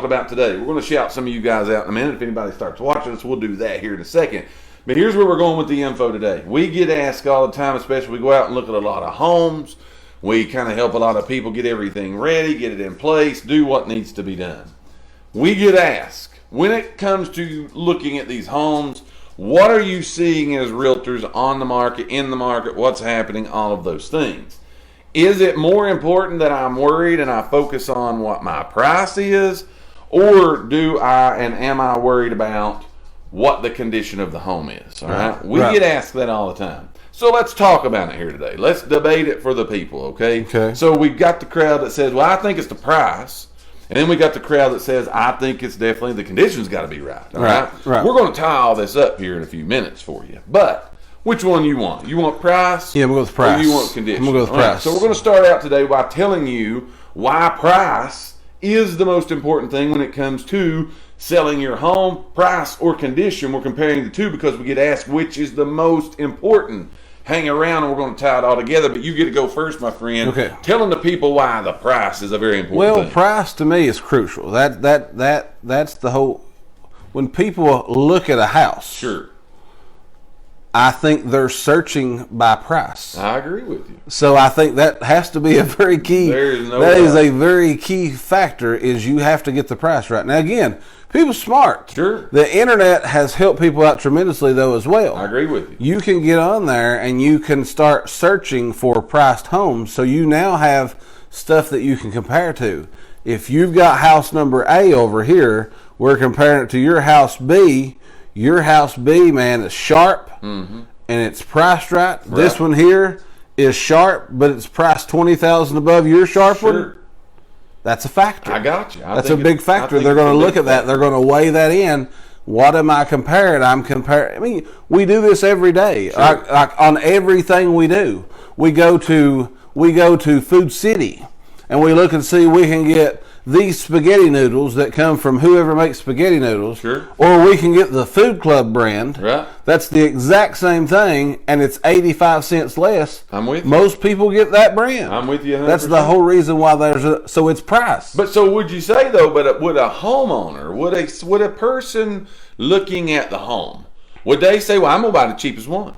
about today. We're going to shout some of you guys out in a minute. If anybody starts watching us, we'll do that here in a second. But here's where we're going with the info today. We get asked all the time, especially we go out and look at a lot of homes. We kind of help a lot of people get everything ready, get it in place, do what needs to be done. We get asked, when it comes to looking at these homes, what are you seeing as realtors on the market, in the market, what's happening, all of those things. Is it more important that I'm worried and I focus on what my price is, or am I worried about what the condition of the home is? All right. We get asked that all the time. So let's talk about it here today. Let's debate it for the people, okay? So we've got the crowd that says, well, I think it's the price. And then we got the crowd that says, I think it's definitely the condition's got to be right. All right. We're going to tie all this up here in a few minutes for you. But which one you want? You want price? Yeah, we'll go with price. Or you want condition? I'm going to go with price. Right, so we're going to start out today by telling you why price is the most important thing when it comes to selling your home. Price or condition, we're comparing the two because we get asked which is the most important. Hang around and we're going to tie it all together, but you get to go first, my friend. Okay. Telling the people why the price is a very important thing. Well, price to me is crucial. That's the whole. When people look at a house, sure, I think they're searching by price. I agree with you. So I think that has to be a very key. There is no that doubt. is a very key factor. Is you have to get the price right. Now again, people smart. Sure. The internet has helped people out tremendously though as well. I agree with you. You can get on there and you can start searching for priced homes. So you now have stuff that you can compare to. If you've got house number A over here, we're comparing it to your house B. Your house B, man, is sharp and it's priced right. This one here is sharp, but it's priced $20,000 above your sharp one. That's a factor. I got you. That's a big factor. They're going to look at that. They're going to weigh that in. What am I comparing? I'm comparing. I mean, we do this every day. Sure. Like on everything we do. We go to Food City and we look and see we can get these spaghetti noodles that come from whoever makes spaghetti noodles, sure, or we can get the Food Club brand. Right. That's the exact same thing, and it's 85 cents less. I'm with you. Most people get that brand. I'm with you 100%. That's the whole reason why so it's price. But so would you say though? But would a homeowner, would a person looking at the home, would they say, "Well, I'm gonna buy the cheapest one.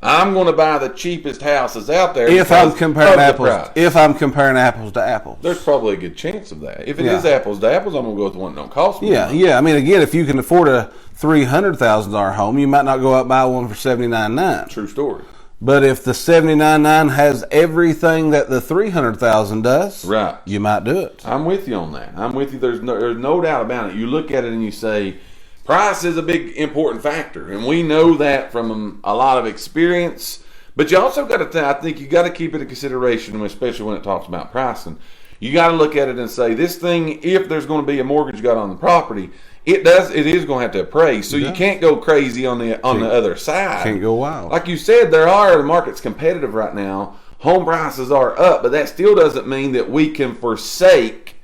I'm going to buy the cheapest houses out there"? If I'm comparing apples to apples, there's probably a good chance of that. If it is apples to apples, I'm going to go with the one that don't cost me. Yeah. I mean, again, if you can afford a $300,000 home, you might not go out and buy one for $79,900. True story. But if the $79,900 has everything that the $300,000 does, right, you might do it. I'm with you on that. I'm with you. There's no doubt about it. You look at it and you say, price is a big important factor, and we know that from a lot of experience. But you also got to, I think you got to keep it in consideration, especially when it talks about pricing. You got to look at it and say, this thing, if there's going to be a mortgage got on the property, it is going to have to appraise. So you can't go crazy on the other side. Can't go wild. Like you said, the market's competitive right now. Home prices are up, but that still doesn't mean that we can forsake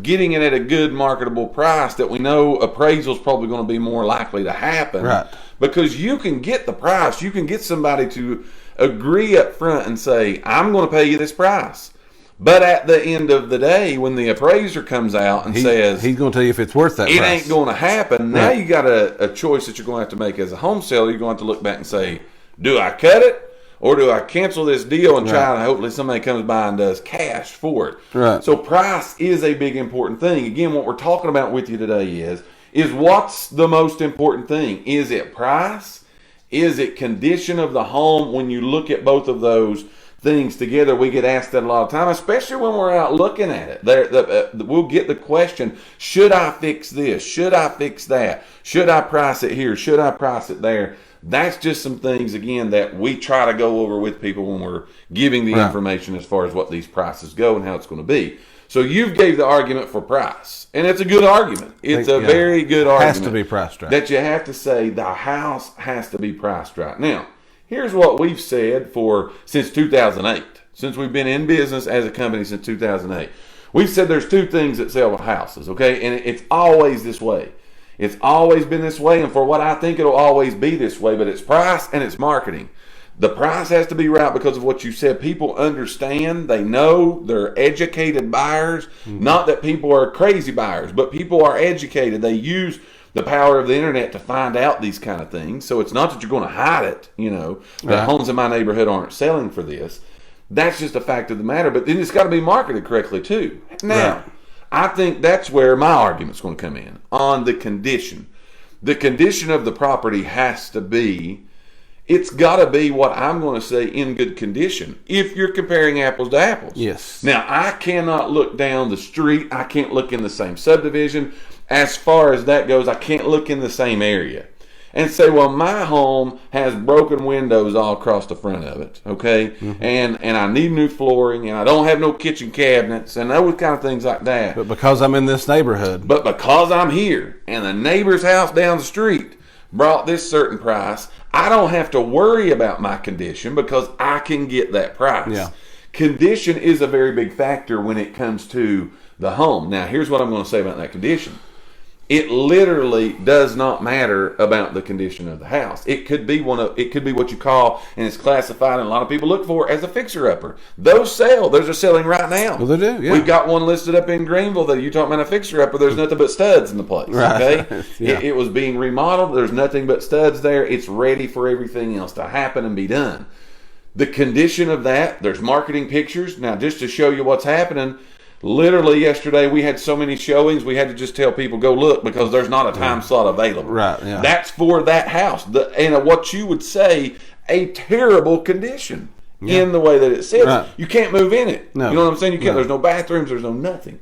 getting it at a good marketable price that we know appraisal is probably going to be more likely to happen. Right. Because you can get the price. You can get somebody to agree up front and say, I'm going to pay you this price. But at the end of the day, when the appraiser comes out and says, he's going to tell you if it's worth that price. Ain't going to happen. Now you got a choice that you're going to have to make as a home seller. You're going to have to look back and say, do I cut it? Or do I cancel this deal and try to hopefully somebody comes by and does cash for it? Right. So price is a big important thing. Again, what we're talking about with you today is what's the most important thing? Is it price? Is it condition of the home? When you look at both of those things together, we get asked that a lot of time, especially when we're out looking at it. We'll get the question, should I fix this? Should I fix that? Should I price it here? Should I price it there? That's just some things, again, that we try to go over with people when we're giving the information as far as what these prices go and how it's going to be. So you've gave the argument for price, and it's a good argument. It's a very good argument. It has to be priced right. That you have to say the house has to be priced right. Now, here's what we've said since 2008, since we've been in business as a company since 2008. We've said there's two things that sell houses, okay? And it's always this way. It's always been this way, and for what I think it'll always be this way, but it's price and it's marketing. The price has to be right because of what you said. People understand, they know, they're educated buyers. Not that people are crazy buyers, but people are educated. They use the power of the internet to find out these kind of things. So it's not that you're going to hide it, that homes in my neighborhood aren't selling for this. That's just a fact of the matter. But then it's got to be marketed correctly too. Now, I think that's where my argument's going to come in on the condition. The condition of the property has to be, it's got to be what I'm going to say in good condition if you're comparing apples to apples. Yes. Now, I cannot look down the street. I can't look in the same subdivision. As far as that goes, I can't look in the same area and say, well, my home has broken windows all across the front of it, okay? And I need new flooring, and I don't have no kitchen cabinets, and those kind of things like that. But because I'm in this neighborhood. But because I'm here, and the neighbor's house down the street brought this certain price, I don't have to worry about my condition because I can get that price. Yeah. Condition is a very big factor when it comes to the home. Now, here's what I'm going to say about that condition. It literally does not matter about the condition of the house. It could be what you call, and it's classified, and a lot of people look for as a fixer-upper. Those sell. Those are selling right now. Well, they do, yeah. We've got one listed up in Greenville that you talking about a fixer-upper. There's nothing but studs in the place. Right. Okay, Yeah. it was being remodeled. There's nothing but studs there. It's ready for everything else to happen and be done. The condition of that, there's marketing pictures. Now, just to show you what's happening, literally yesterday we had so many showings we had to just tell people go look because there's not a time slot available. Right, yeah. That's for that house. And what you would say, a terrible condition in the way that it sits. Right. You can't move in it. No. You know what I'm saying? You can't. No. There's no bathrooms. There's no nothing.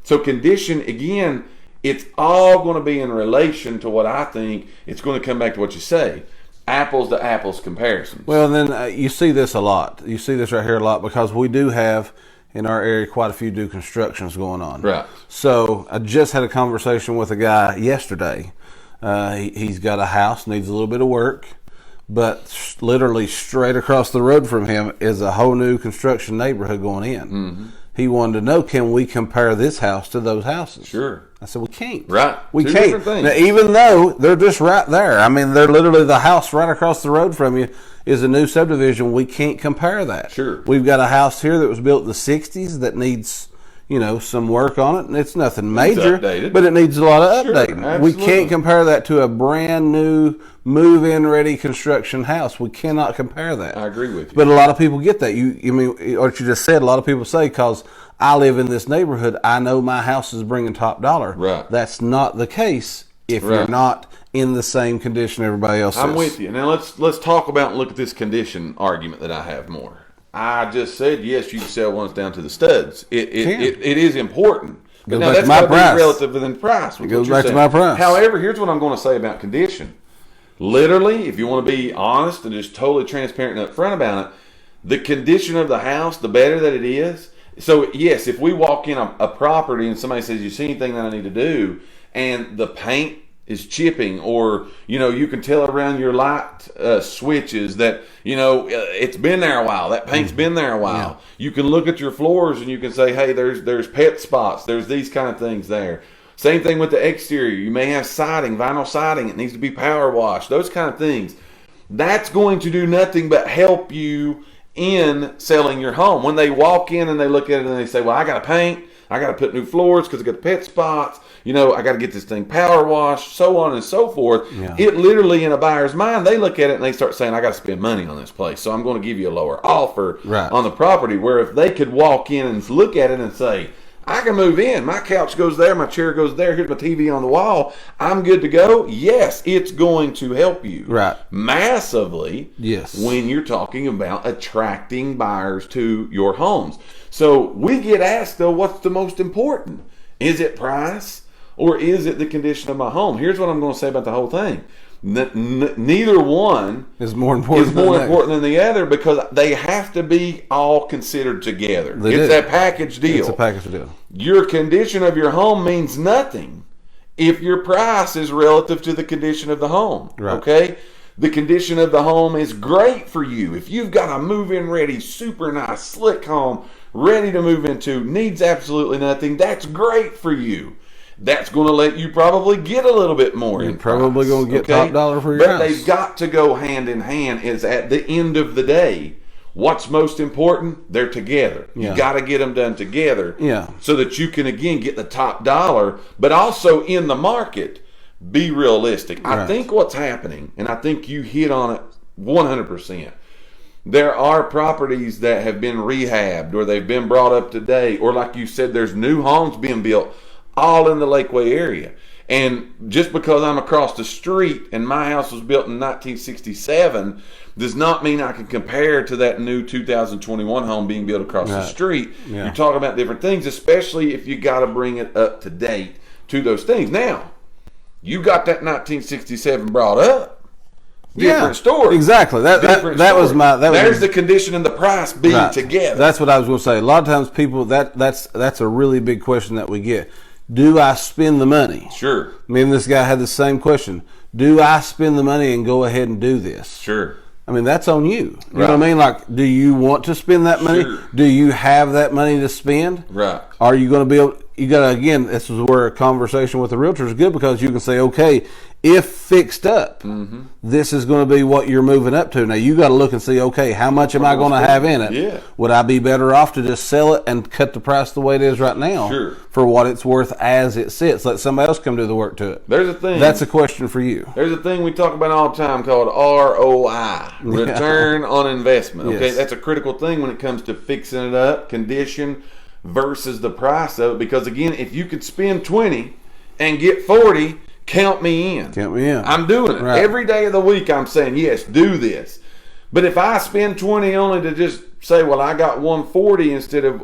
So condition, again, it's all going to be in relation to what I think. It's going to come back to what you say. Apples to apples comparisons. Well, then you see this a lot. You see this right here a lot because we do have in our area quite a few new constructions going on. Right. So I just had a conversation with a guy yesterday. He's got a house, needs a little bit of work, but literally straight across the road from him is a whole new construction neighborhood going in. Mm-hmm. He wanted to know, can we compare this house to those houses? Sure. I said, we can't. Right. We Two can't. different things. Now, even though they're just right there. I mean, they're literally the house right across the road from you is a new subdivision. We can't compare that. Sure. We've got a house here that was built in the 60s that needs, some work on it. And it's nothing major, updated. but it needs a lot of Sure, updating. We absolutely. can't compare that to a brand new move-in ready construction house. We cannot compare that. I agree with you. But a lot of people get that. You mean what you just said, a lot of people say, because I live in this neighborhood, I know my house is bringing top dollar. Right. That's not the case if Right. you're not in the same condition everybody else I'm is. with you. Now let's talk about and look at this condition argument that I have more. I just said yes, you can sell ones down to the studs. It is important. But Goes now back that's to my got to price. be relative within price. It goes back to my price. However, here's what I'm going to say about condition. Literally, if you want to be honest and just totally transparent and upfront about it, the condition of the house, the better that it is. So yes, if we walk in a property and somebody says, "You see anything that I need to do?" and the paint is chipping, or you can tell around your light switches that it's been there a while. That paint's been there a while. Yeah. You can look at your floors and you can say, "Hey, there's pet spots. There's these kind of things there." Same thing with the exterior. You may have siding, vinyl siding. It needs to be power washed. Those kind of things. That's going to do nothing but help you in selling your home. When they walk in and they look at it and they say, "Well, I got to paint. I got to put new floors because I got the pet spots. I got to get this thing power washed," so on and so forth. Yeah. It literally, in a buyer's mind, they look at it and they start saying, "I got to spend money on this place, so I'm going to give you a lower offer Right. on the property." Where if they could walk in and look at it and say, "I can move in. My couch goes there. My chair goes there. Here's my TV on the wall. I'm good to go." Yes, it's going to help you Right. massively. Yes. When you're talking about attracting buyers to your homes. So we get asked, though, what's the most important? Is it price or is it the condition of my home? Here's what I'm going to say about the whole thing. Neither one Is more important. is more than that. important than the other because they have to be all considered together. They It's do. a package deal. It's a package deal. Your condition of your home means nothing if your price is relative to the condition of the home. Right. Okay? The condition of the home is great for you. If you've got a move-in ready, super nice, slick home, ready to move into, needs absolutely nothing, that's great for you. That's going to let you probably get a little bit more. You're probably going to get top dollar for your But house. they've got to go hand in hand. Is at the end of the day, what's most important? They're together. Yeah. You got to get them done together. Yeah. So that you can again get the top dollar, but also in the market, be realistic. Right. I think what's happening, and I think you hit on it 100%. There are properties that have been rehabbed or they've been brought up to date, or like you said, there's new homes being built all in the Lakeway area. And just because I'm across the street and my house was built in 1967 does not mean I can compare to that new 2021 home being built across the street. Yeah. You're talking about different things, especially if you got to bring it up to date to those things. Now, you got that 1967 brought up. Different story. Exactly. That was There's the condition and the price being right. together. That's what I was going to say. A lot of times people, that's a really big question that we get. Do I spend the money? Sure. Me and this guy had the same question. Do I spend the money and go ahead and do this? Sure. I mean, that's on you. You know what I mean? Like, do you want to spend that money? Sure. Do you have that money to spend? Right. Are you going to be able, you got to, again, this is where a conversation with the realtor is good, because you can say, okay, if fixed up, this is going to be what you're moving up to. Now, you got to look and see, okay, how much am I going to have in it? Yeah. Would I be better off to just sell it and cut the price the way it is right now for what it's worth as it sits? Let somebody else come do the work to it. There's a thing. That's a question for you. There's a thing we talk about all the time called ROI, return on investment. Okay, Yes. that's a critical thing when it comes to fixing it up, condition versus the price of it. Because again, if you could spend 20 and get 40, count me in. Count me in. I'm doing it. Right. Every day of the week I'm saying, yes, do this. But if I spend 20 only to just say, well, I got 140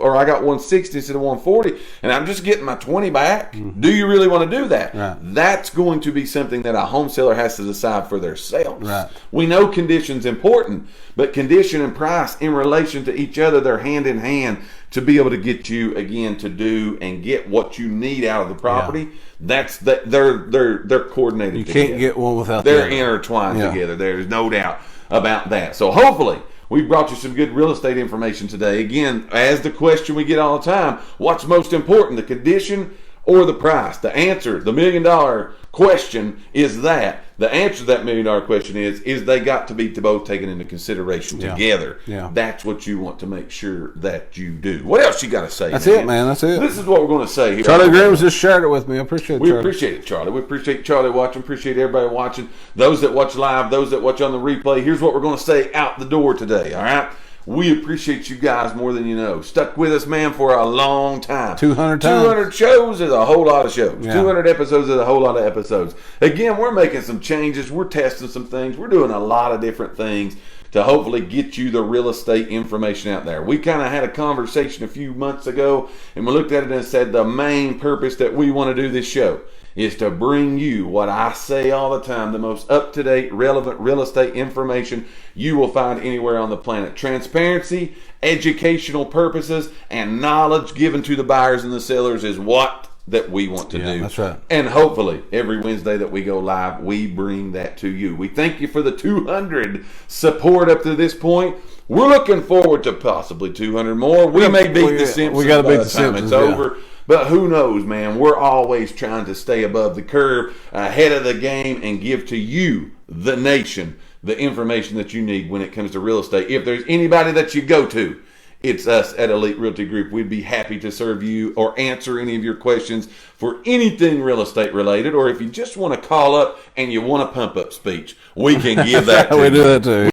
or I got 160 instead of 140, and I'm just getting my 20 back, do you really want to do that? Right. That's going to be something that a home seller has to decide for themselves. Right. We know condition's important, but condition and price in relation to each other, they're hand in hand to be able to get you, again, to do and get what you need out of the property. That's that they're coordinated You together. can't get one without They're the other. intertwined together. There's no doubt about that. So hopefully we brought you some good real estate information today. Again, as the question we get all the time, what's most important, the condition or the price? The answer, the $1 million question is that. The answer to that $1 million question is they got to be both taken into consideration together. Yeah. That's what you want to make sure that you do. What else you got to say? That's it, man. That's it. This is what we're going to say here. Charlie Grimm's just shared it with me. I appreciate it, We Charlie. appreciate it, Charlie. We appreciate Charlie watching. Appreciate everybody watching. Those that watch live, those that watch on the replay. Here's what we're going to say out the door today, all right? We appreciate you guys more than you know. Stuck with us, man, for a long time. 200 times. 200 shows is a whole lot of shows. Yeah. 200 episodes is a whole lot of episodes. Again, we're making some changes. We're testing some things. We're doing a lot of different things to hopefully get you the real estate information out there. We kind of had a conversation a few months ago, and we looked at it and said the main purpose that we want to do this show is to bring you what I say all the time, the most up-to-date, relevant real estate information you will find anywhere on the planet. Transparency, educational purposes, and knowledge given to the buyers and the sellers is what that we want to do. That's right. And hopefully every Wednesday that we go live, we bring that to you. We thank you for the 200 support up to this point. We're looking forward to possibly 200 more. We may beat the Simpsons. We got to by beat the the time Simpsons. it's over. But who knows, man? We're always trying to stay above the curve, ahead of the game, and give to you, the nation, the information that you need when it comes to real estate. If there's anybody that you go to, it's us at Elite Realty Group. We'd be happy to serve you or answer any of your questions for anything real estate related. Or if you just want to call up and you want a pump up speech, we can give that to We you. do that too.